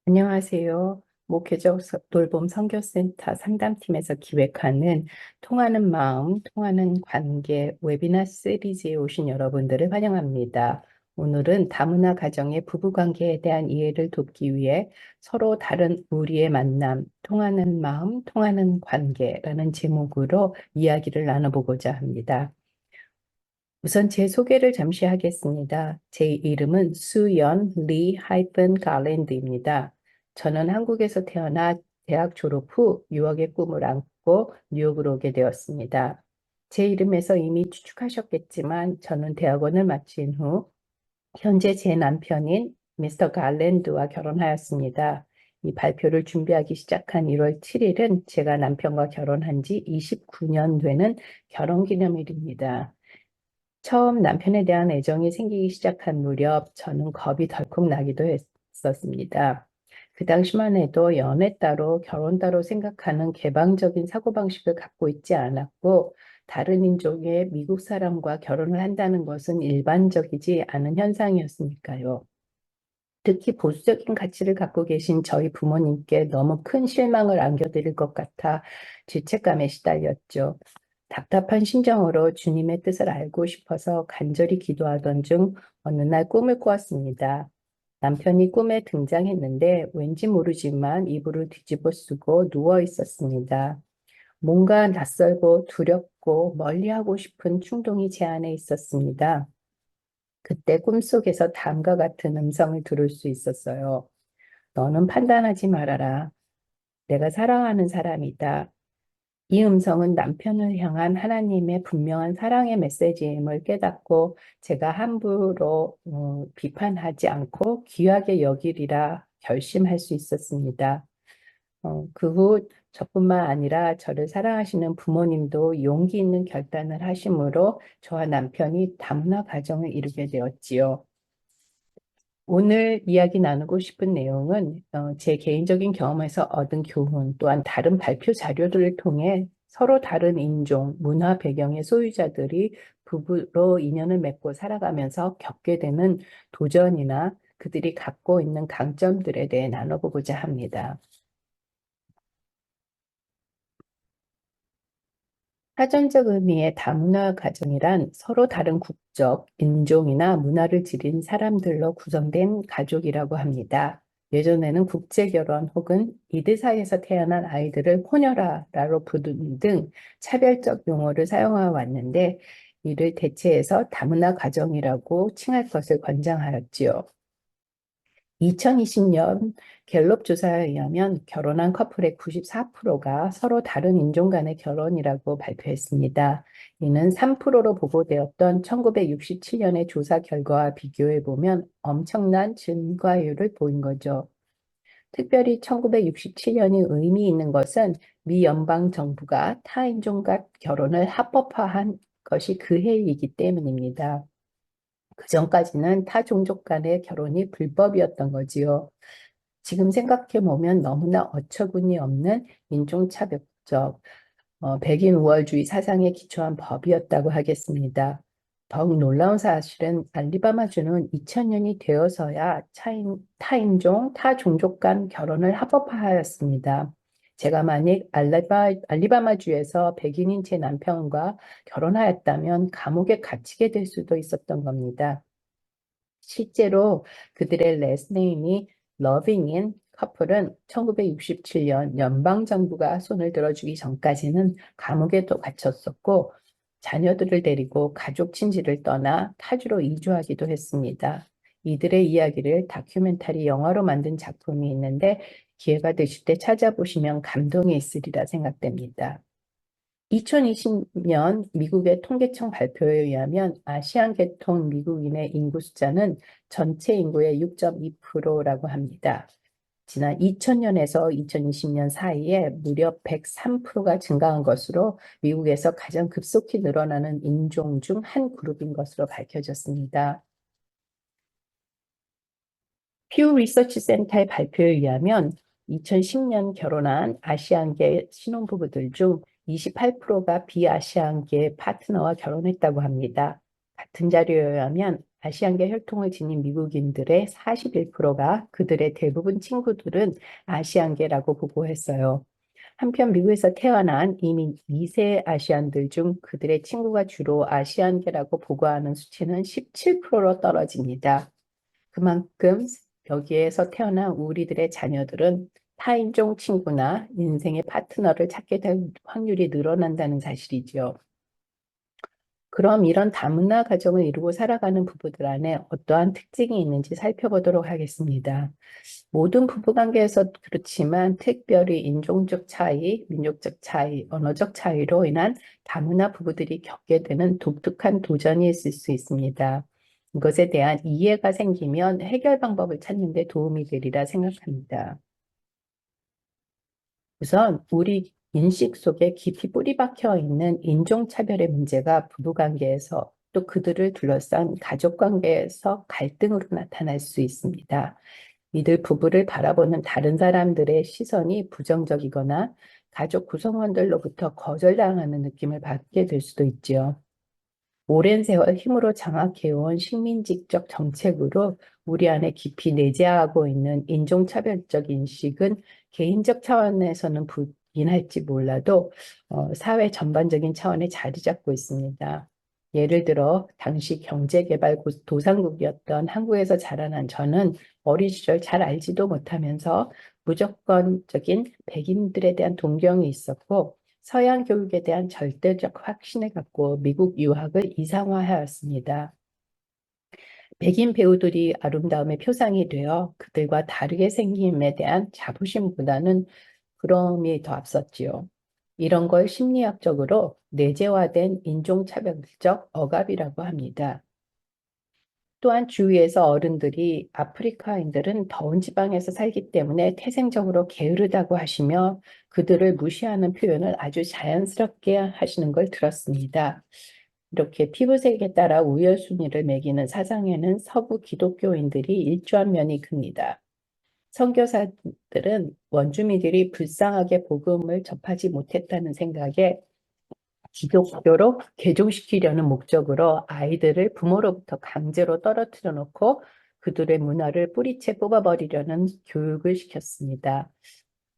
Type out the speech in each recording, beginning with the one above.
안녕하세요. 목회적 돌봄 선교센터 상담팀에서 기획하는 통하는 마음, 통하는 관계 웨비나 시리즈에 오신 여러분들을 환영합니다. 오늘은 다문화 가정의 부부관계에 대한 이해를 돕기 위해 서로 다른 우리의 만남, 통하는 마음, 통하는 관계라는 제목으로 이야기를 나눠보고자 합니다. 우선 제 소개를 잠시 하겠습니다. 제 이름은 수연 리 하이픈 갈랜드입니다. 저는 한국에서 태어나 대학 졸업 후 유학의 꿈을 안고 뉴욕으로 오게 되었습니다. 제 이름에서 이미 추측하셨겠지만 저는 대학원을 마친 후 현재 제 남편인 미스터 갈랜드와 결혼하였습니다. 이 발표를 준비하기 시작한 1월 7일은 제가 남편과 결혼한 지 29년 되는 결혼기념일입니다. 처음 남편에 대한 애정이 생기기 시작한 무렵 저는 겁이 덜컥 나기도 했었습니다. 그 당시만 해도 연애 따로 결혼 따로 생각하는 개방적인 사고방식을 갖고 있지 않았고 다른 인종의 미국 사람과 결혼을 한다는 것은 일반적이지 않은 현상이었으니까요. 특히 보수적인 가치를 갖고 계신 저희 부모님께 너무 큰 실망을 안겨드릴 것 같아 죄책감에 시달렸죠. 답답한 심정으로 주님의 뜻을 알고 싶어서 간절히 기도하던 중 어느 날 꿈을 꾸었습니다. 남편이 꿈에 등장했는데 왠지 모르지만 이불을 뒤집어 쓰고 누워 있었습니다. 뭔가 낯설고 두렵고 멀리하고 싶은 충동이 제 안에 있었습니다. 그때 꿈속에서 다음과 같은 음성을 들을 수 있었어요. 너는 판단하지 말아라. 내가 사랑하는 사람이다. 이 음성은 남편을 향한 하나님의 분명한 사랑의 메시지임을 깨닫고 제가 함부로 비판하지 않고 귀하게 여기리라 결심할 수 있었습니다. 그 후 저뿐만 아니라 저를 사랑하시는 부모님도 용기 있는 결단을 하심으로 저와 남편이 다문화 가정을 이루게 되었지요. 오늘 이야기 나누고 싶은 내용은 제 개인적인 경험에서 얻은 교훈, 또한 다른 발표 자료들을 통해 서로 다른 인종, 문화 배경의 소유자들이 부부로 인연을 맺고 살아가면서 겪게 되는 도전이나 그들이 갖고 있는 강점들에 대해 나눠보고자 합니다. 사전적 의미의 다문화 가정이란 서로 다른 국적, 인종이나 문화를 지닌 사람들로 구성된 가족이라고 합니다. 예전에는 국제결혼 혹은 이들 사이에서 태어난 아이들을 호녀라로 부르는 등 차별적 용어를 사용해 왔는데 이를 대체해서 다문화 가정이라고 칭할 것을 권장하였지요. 2020년 갤럽 조사에 의하면 결혼한 커플의 94%가 서로 다른 인종 간의 결혼이라고 발표했습니다. 이는 3%로 보고되었던 1967년의 조사 결과와 비교해 보면 엄청난 증가율을 보인 거죠. 특별히 1967년이 의미 있는 것은 미 연방 정부가 타인종과 결혼을 합법화한 것이 그 해이기 때문입니다. 그전까지는 타 종족 간의 결혼이 불법이었던 거지요. 지금 생각해 보면 너무나 어처구니 없는 인종차별적 백인 우월주의 사상에 기초한 법이었다고 하겠습니다. 더욱 놀라운 사실은 알리바마주는 2000년이 되어서야 타인종, 타종족 간 결혼을 합법화하였습니다. 제가 만약 알리바마주에서 백인인 제 남편과 결혼하였다면 감옥에 갇히게 될 수도 있었던 겁니다. 실제로 그들의 레스네임이 러빙인 커플은 1967년 연방정부가 손을 들어주기 전까지는 감옥에도 갇혔었고 자녀들을 데리고 가족 친지를 떠나 타주로 이주하기도 했습니다. 이들의 이야기를 다큐멘터리 영화로 만든 작품이 있는데 기회가 되실 때 찾아보시면 감동이 있으리라 생각됩니다. 2020년 미국의 통계청 발표에 의하면 아시안 계통 미국인의 인구 숫자는 전체 인구의 6.2%라고 합니다. 지난 2000년에서 2020년 사이에 무려 103%가 증가한 것으로 미국에서 가장 급속히 늘어나는 인종 중 한 그룹인 것으로 밝혀졌습니다. 퓨 리서치 센터의 발표에 의하면 2010년 결혼한 아시안계 신혼부부들 중 28%가 비아시안계 파트너와 결혼했다고 합니다. 같은 자료에 의하면 아시안계 혈통을 지닌 미국인들의 41%가 그들의 대부분 친구들은 아시안계라고 보고했어요. 한편 미국에서 태어난 이미 2세 아시안들 중 그들의 친구가 주로 아시안계라고 보고하는 수치는 17%로 떨어집니다. 그만큼 여기에서 태어난 우리들의 자녀들은 타인종 친구나 인생의 파트너를 찾게 될 확률이 늘어난다는 사실이죠. 그럼 이런 다문화 가정을 이루고 살아가는 부부들 안에 어떠한 특징이 있는지 살펴보도록 하겠습니다. 모든 부부관계에서 그렇지만 특별히 인종적 차이, 민족적 차이, 언어적 차이로 인한 다문화 부부들이 겪게 되는 독특한 도전이 있을 수 있습니다. 이것에 대한 이해가 생기면 해결 방법을 찾는 데 도움이 되리라 생각합니다. 우선 우리 인식 속에 깊이 뿌리 박혀 있는 인종차별의 문제가 부부관계에서 또 그들을 둘러싼 가족관계에서 갈등으로 나타날 수 있습니다. 이들 부부를 바라보는 다른 사람들의 시선이 부정적이거나 가족 구성원들로부터 거절당하는 느낌을 받게 될 수도 있지요. 오랜 세월 힘으로 장악해온 식민지적 정책으로 우리 안에 깊이 내재하고 있는 인종차별적 인식은 개인적 차원에서는 부인할지 몰라도 사회 전반적인 차원에 자리 잡고 있습니다. 예를 들어 당시 경제개발 도상국이었던 한국에서 자라난 저는 어린 시절 잘 알지도 못하면서 무조건적인 백인들에 대한 동경이 있었고 서양 교육에 대한 절대적 확신을 갖고 미국 유학을 이상화하였습니다. 백인 배우들이 아름다움의 표상이 되어 그들과 다르게 생김에 대한 자부심보다는 부러움이 더 앞섰지요. 이런 걸 심리학적으로 내재화된 인종차별적 억압이라고 합니다. 또한 주위에서 어른들이 아프리카인들은 더운 지방에서 살기 때문에 태생적으로 게으르다고 하시며 그들을 무시하는 표현을 아주 자연스럽게 하시는 걸 들었습니다. 이렇게 피부색에 따라 우열순위를 매기는 사상에는 서구 기독교인들이 일조한 면이 큽니다. 선교사들은 원주민들이 불쌍하게 복음을 접하지 못했다는 생각에 기독교로 개종시키려는 목적으로 아이들을 부모로부터 강제로 떨어뜨려 놓고 그들의 문화를 뿌리채 뽑아버리려는 교육을 시켰습니다.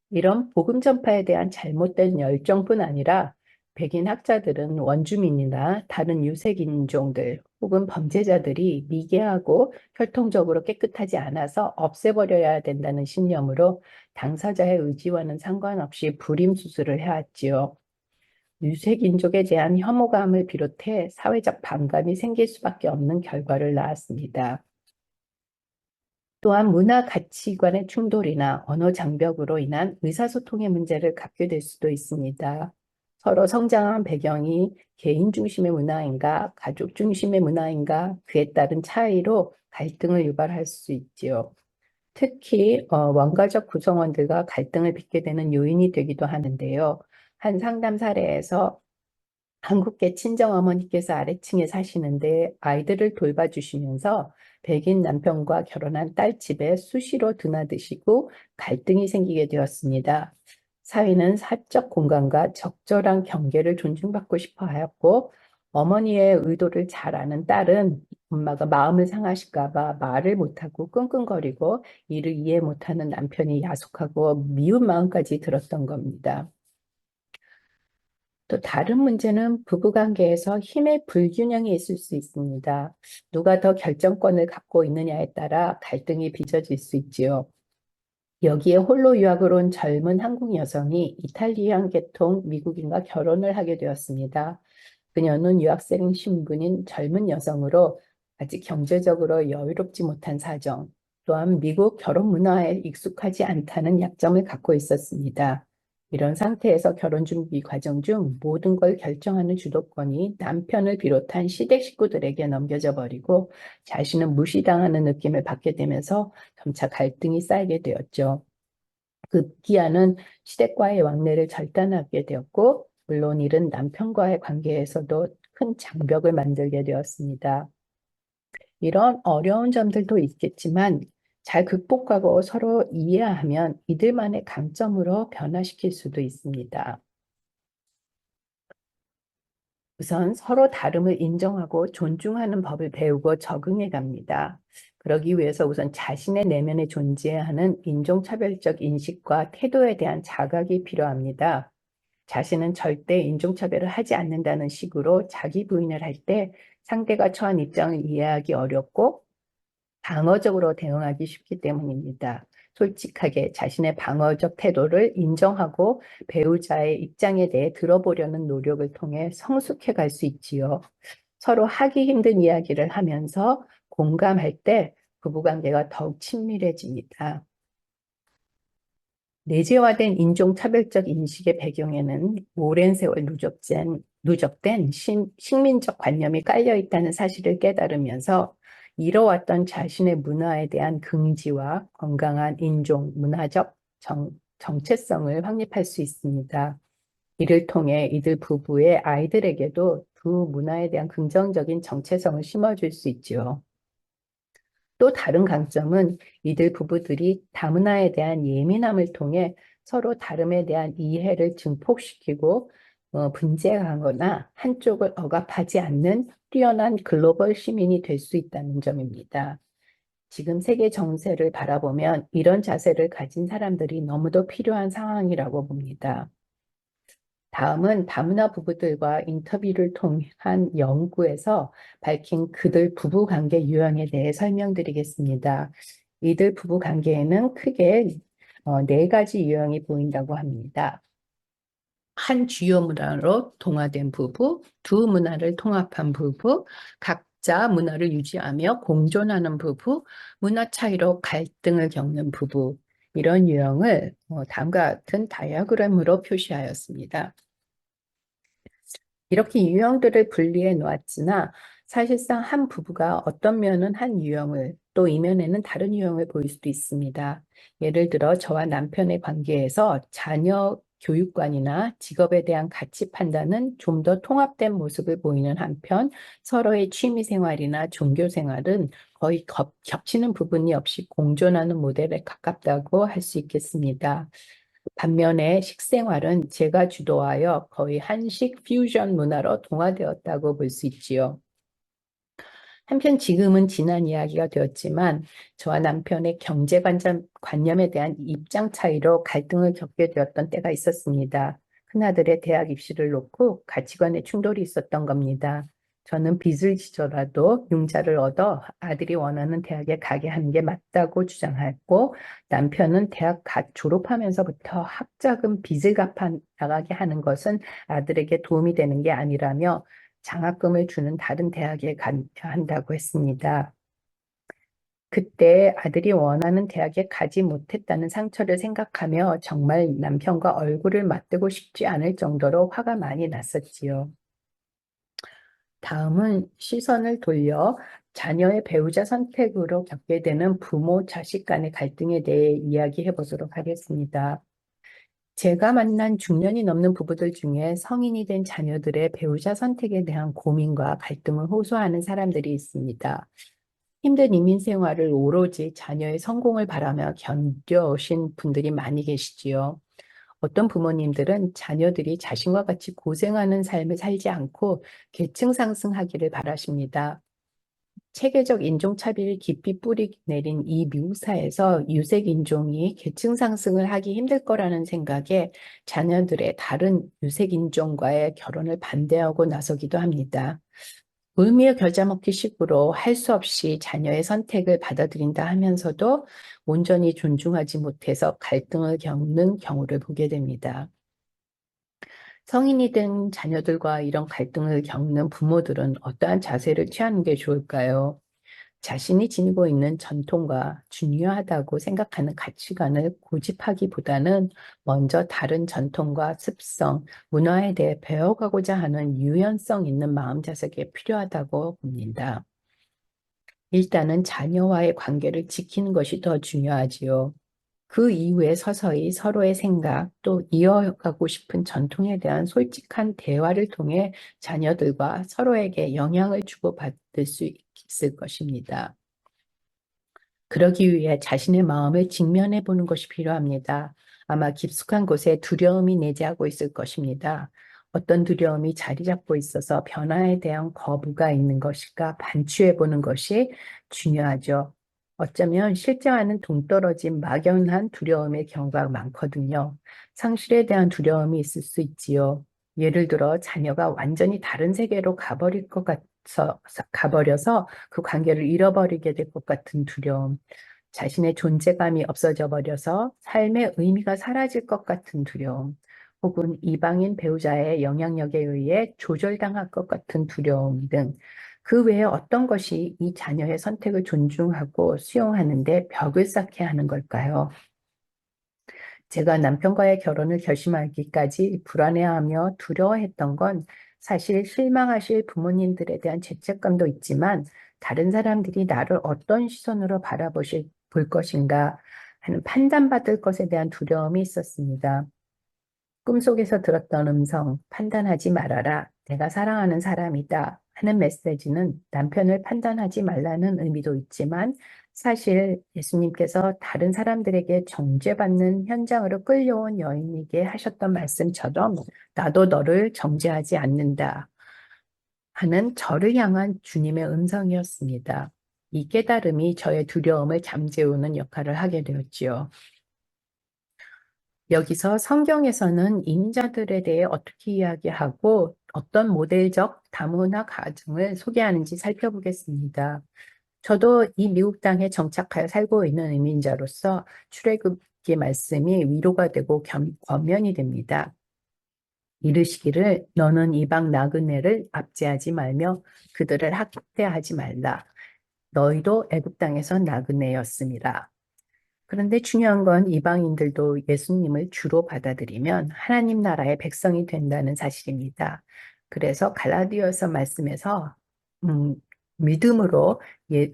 이런 복음 전파에 대한 잘못된 열정뿐 아니라 백인 학자들은 원주민이나 다른 유색 인종들 혹은 범죄자들이 미개하고 혈통적으로 깨끗하지 않아서 없애버려야 된다는 신념으로 당사자의 의지와는 상관없이 불임 수술을 해왔지요. 유색인종에 대한 혐오감을 비롯해 사회적 반감이 생길 수밖에 없는 결과를 낳았습니다. 또한 문화 가치관의 충돌이나 언어 장벽으로 인한 의사소통의 문제를 갖게 될 수도 있습니다. 서로 성장한 배경이 개인 중심의 문화인가, 가족 중심의 문화인가, 그에 따른 차이로 갈등을 유발할 수 있지요. 특히 원가족 구성원들과 갈등을 빚게 되는 요인이 되기도 하는데요. 한 상담 사례에서 한국계 친정어머니께서 아래층에 사시는데 아이들을 돌봐주시면서 백인 남편과 결혼한 딸 집에 수시로 드나드시고 갈등이 생기게 되었습니다. 사위는 사적 공간과 적절한 경계를 존중받고 싶어 하였고 어머니의 의도를 잘 아는 딸은 엄마가 마음을 상하실까 봐 말을 못하고 끙끙거리고 이를 이해 못하는 남편이 야속하고 미운 마음까지 들었던 겁니다. 또 다른 문제는 부부관계에서 힘의 불균형이 있을 수 있습니다. 누가 더 결정권을 갖고 있느냐에 따라 갈등이 빚어질 수 있지요. 여기에 홀로 유학을 온 젊은 한국 여성이 이탈리안 계통 미국인과 결혼을 하게 되었습니다. 그녀는 유학생 신분인 젊은 여성으로 아직 경제적으로 여유롭지 못한 사정, 또한 미국 결혼 문화에 익숙하지 않다는 약점을 갖고 있었습니다. 이런 상태에서 결혼 준비 과정 중 모든 걸 결정하는 주도권이 남편을 비롯한 시댁 식구들에게 넘겨져 버리고 자신은 무시당하는 느낌을 받게 되면서 점차 갈등이 쌓이게 되었죠. 급기야는 시댁과의 왕래를 절단하게 되었고, 물론 이는 남편과의 관계에서도 큰 장벽을 만들게 되었습니다. 이런 어려운 점들도 있겠지만 잘 극복하고 서로 이해하면 이들만의 강점으로 변화시킬 수도 있습니다. 우선 서로 다름을 인정하고 존중하는 법을 배우고 적응해 갑니다. 그러기 위해서 우선 자신의 내면에 존재하는 인종차별적 인식과 태도에 대한 자각이 필요합니다. 자신은 절대 인종차별을 하지 않는다는 식으로 자기 부인을 할 때 상대가 처한 입장을 이해하기 어렵고 방어적으로 대응하기 쉽기 때문입니다. 솔직하게 자신의 방어적 태도를 인정하고 배우자의 입장에 대해 들어보려는 노력을 통해 성숙해 갈 수 있지요. 서로 하기 힘든 이야기를 하면서 공감할 때 부부관계가 더욱 친밀해집니다. 내재화된 인종차별적 인식의 배경에는 오랜 세월 누적된 식민적 관념이 깔려 있다는 사실을 깨달으면서 이뤄왔던 자신의 문화에 대한 긍지와 건강한 인종, 문화적 정체성을 확립할 수 있습니다. 이를 통해 이들 부부의 아이들에게도 두 문화에 대한 긍정적인 정체성을 심어줄 수 있죠. 또 다른 강점은 이들 부부들이 다문화에 대한 예민함을 통해 서로 다름에 대한 이해를 증폭시키고 분쟁하거나 한쪽을 억압하지 않는 뛰어난 글로벌 시민이 될 수 있다는 점입니다. 지금 세계 정세를 바라보면 이런 자세를 가진 사람들이 너무도 필요한 상황이라고 봅니다. 다음은 다문화 부부들과 인터뷰를 통한 연구에서 밝힌 그들 부부 관계 유형에 대해 설명드리겠습니다. 이들 부부 관계에는 크게 네 가지 유형이 보인다고 합니다. 한 주요 문화로 동화된 부부, 두 문화를 통합한 부부, 각자 문화를 유지하며 공존하는 부부, 문화 차이로 갈등을 겪는 부부, 이런 유형을 다음과 같은 다이어그램으로 표시하였습니다. 이렇게 유형들을 분리해 놓았으나 사실상 한 부부가 어떤 면은 한 유형을 또 이면에는 다른 유형을 보일 수도 있습니다. 예를 들어 저와 남편의 관계에서 자녀 교육관이나 직업에 대한 가치 판단은 좀 더 통합된 모습을 보이는 한편 서로의 취미 생활이나 종교 생활은 거의 겹치는 부분이 없이 공존하는 모델에 가깝다고 할 수 있겠습니다. 반면에 식생활은 제가 주도하여 거의 한식 퓨전 문화로 동화되었다고 볼 수 있지요. 한편 지금은 지난 이야기가 되었지만 저와 남편의 관념에 대한 입장 차이로 갈등을 겪게 되었던 때가 있었습니다. 큰아들의 대학 입시를 놓고 가치관의 충돌이 있었던 겁니다. 저는 빚을 지더라도 융자를 얻어 아들이 원하는 대학에 가게 하는 게 맞다고 주장했고 남편은 대학 졸업하면서부터 학자금 빚을 갚아 나가게 하는 것은 아들에게 도움이 되는 게 아니라며 장학금을 주는 다른 대학에 가야 한다고 했습니다. 그때 아들이 원하는 대학에 가지 못했다는 상처를 생각하며 정말 남편과 얼굴을 맞대고 싶지 않을 정도로 화가 많이 났었지요. 다음은 시선을 돌려 자녀의 배우자 선택으로 겪게 되는 부모 자식 간의 갈등에 대해 이야기해 보도록 하겠습니다. 제가 만난 중년이 넘는 부부들 중에 성인이 된 자녀들의 배우자 선택에 대한 고민과 갈등을 호소하는 사람들이 있습니다. 힘든 이민 생활을 오로지 자녀의 성공을 바라며 견뎌오신 분들이 많이 계시지요. 어떤 부모님들은 자녀들이 자신과 같이 고생하는 삶을 살지 않고 계층 상승하기를 바라십니다. 체계적 인종차별이 깊이 뿌리 내린 이 미국 사회에서 유색 인종이 계층 상승을 하기 힘들 거라는 생각에 자녀들의 다른 유색 인종과의 결혼을 반대하고 나서기도 합니다. 을미에 겨자 먹기 식으로 할 수 없이 자녀의 선택을 받아들인다 하면서도 온전히 존중하지 못해서 갈등을 겪는 경우를 보게 됩니다. 성인이 된 자녀들과 이런 갈등을 겪는 부모들은 어떠한 자세를 취하는 게 좋을까요? 자신이 지니고 있는 전통과 중요하다고 생각하는 가치관을 고집하기보다는 먼저 다른 전통과 습성, 문화에 대해 배워가고자 하는 유연성 있는 마음 자세가 필요하다고 봅니다. 일단은 자녀와의 관계를 지키는 것이 더 중요하지요. 그 이후에 서서히 서로의 생각, 또 이어가고 싶은 전통에 대한 솔직한 대화를 통해 자녀들과 서로에게 영향을 주고받을 수 있을 것입니다. 그러기 위해 자신의 마음을 직면해 보는 것이 필요합니다. 아마 깊숙한 곳에 두려움이 내재하고 있을 것입니다. 어떤 두려움이 자리 잡고 있어서 변화에 대한 거부가 있는 것일까 반추해 보는 것이 중요하죠. 어쩌면 실제와는 동떨어진 막연한 두려움의 경우가 많거든요. 상실에 대한 두려움이 있을 수 있지요. 예를 들어 자녀가 완전히 다른 세계로 가버려서 그 관계를 잃어버리게 될 것 같은 두려움, 자신의 존재감이 없어져 버려서 삶의 의미가 사라질 것 같은 두려움, 혹은 이방인 배우자의 영향력에 의해 조절당할 것 같은 두려움 등 그 외에 어떤 것이 이 자녀의 선택을 존중하고 수용하는데 벽을 쌓게 하는 걸까요? 제가 남편과의 결혼을 결심하기까지 불안해하며 두려워했던 건 사실 실망하실 부모님들에 대한 죄책감도 있지만 다른 사람들이 나를 어떤 시선으로 볼 것인가 하는 판단받을 것에 대한 두려움이 있었습니다. 꿈속에서 들었던 음성, 판단하지 말아라. 내가 사랑하는 사람이다. 하는 메시지는 남편을 판단하지 말라는 의미도 있지만 사실 예수님께서 다른 사람들에게 정죄받는 현장으로 끌려온 여인에게 하셨던 말씀처럼 나도 너를 정죄하지 않는다 하는 저를 향한 주님의 음성이었습니다. 이 깨달음이 저의 두려움을 잠재우는 역할을 하게 되었지요. 여기서 성경에서는 이민자들에 대해 어떻게 이야기하고 어떤 모델적 다문화 가정을 소개하는지 살펴보겠습니다. 저도 이 미국 땅에 정착하여 살고 있는 이민자로서 출애굽기 말씀이 위로가 되고 권면이 됩니다. 이르시기를 너는 이방 나그네를 압제하지 말며 그들을 학대하지 말라. 너희도 애굽 땅에서 나그네였음이라. 그런데 중요한 건 이방인들도 예수님을 주로 받아들이면 하나님 나라의 백성이 된다는 사실입니다. 그래서 갈라디아서 말씀에서 음, 믿음으로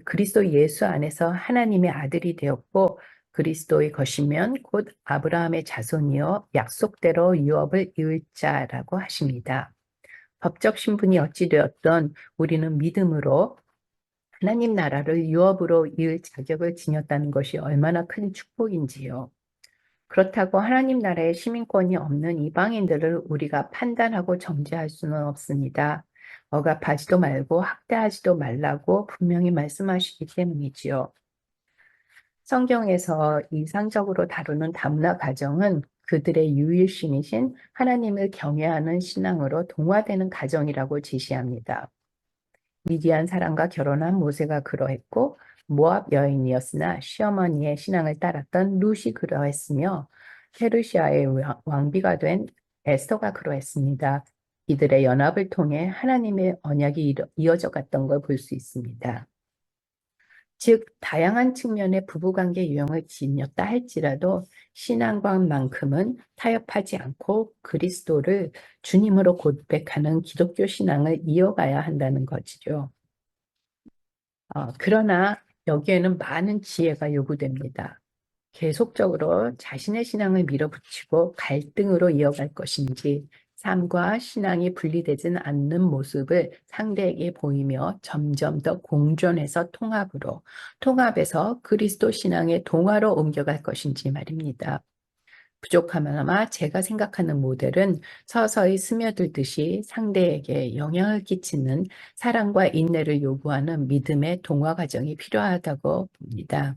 그리스도 예수 안에서 하나님의 아들이 되었고 그리스도의 것이면 곧 아브라함의 자손이요 약속대로 유업을 이을 자라고 하십니다. 법적 신분이 어찌 되었던 우리는 믿음으로 하나님 나라를 유업으로 이을 자격을 지녔다는 것이 얼마나 큰 축복인지요. 그렇다고 하나님 나라의 시민권이 없는 이방인들을 우리가 판단하고 정죄할 수는 없습니다. 억압하지도 말고 학대하지도 말라고 분명히 말씀하시기 때문이지요. 성경에서 이상적으로 다루는 다문화 가정은 그들의 유일신이신 하나님을 경외하는 신앙으로 동화되는 가정이라고 제시합니다. 미디안 사람과 결혼한 모세가 그러했고 모압 여인이었으나 시어머니의 신앙을 따랐던 룻이 그러했으며 페르시아의 왕비가 된 에스더가 그러했습니다. 이들의 연합을 통해 하나님의 언약이 이어져 갔던 걸 볼 수 있습니다. 즉 다양한 측면의 부부관계 유형을 지녔다 할지라도 신앙관만큼은 타협하지 않고 그리스도를 주님으로 고백하는 기독교 신앙을 이어가야 한다는 거지요. 그러나 여기에는 많은 지혜가 요구됩니다. 계속적으로 자신의 신앙을 밀어붙이고 갈등으로 이어갈 것인지 삶과 신앙이 분리되지는 않는 모습을 상대에게 보이며 점점 더 공존해서 통합에서 그리스도 신앙의 동화로 옮겨갈 것인지 말입니다. 부족하면 제가 생각하는 모델은 서서히 스며들듯이 상대에게 영향을 끼치는 사랑과 인내를 요구하는 믿음의 동화 과정이 필요하다고 봅니다.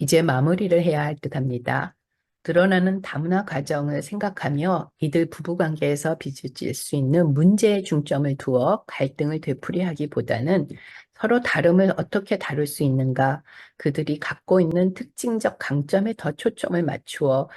이제 마무리를 해야 할 듯합니다. 드러나는 다문화 가정을 생각하며 이들 부부관계에서 빚어질 수 있는 문제에 중점을 두어 갈등을 되풀이하기보다는 서로 다름을 어떻게 다룰 수 있는가, 그들이 갖고 있는 특징적 강점에 더 초점을 맞추어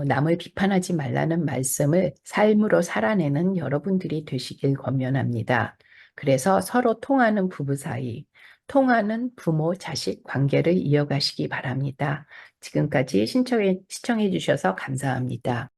남을 비판하지 말라는 말씀을 삶으로 살아내는 여러분들이 되시길 권면합니다. 그래서 서로 통하는 부부 사이, 통하는 부모, 자식 관계를 이어가시기 바랍니다. 지금까지 시청해 주셔서 감사합니다.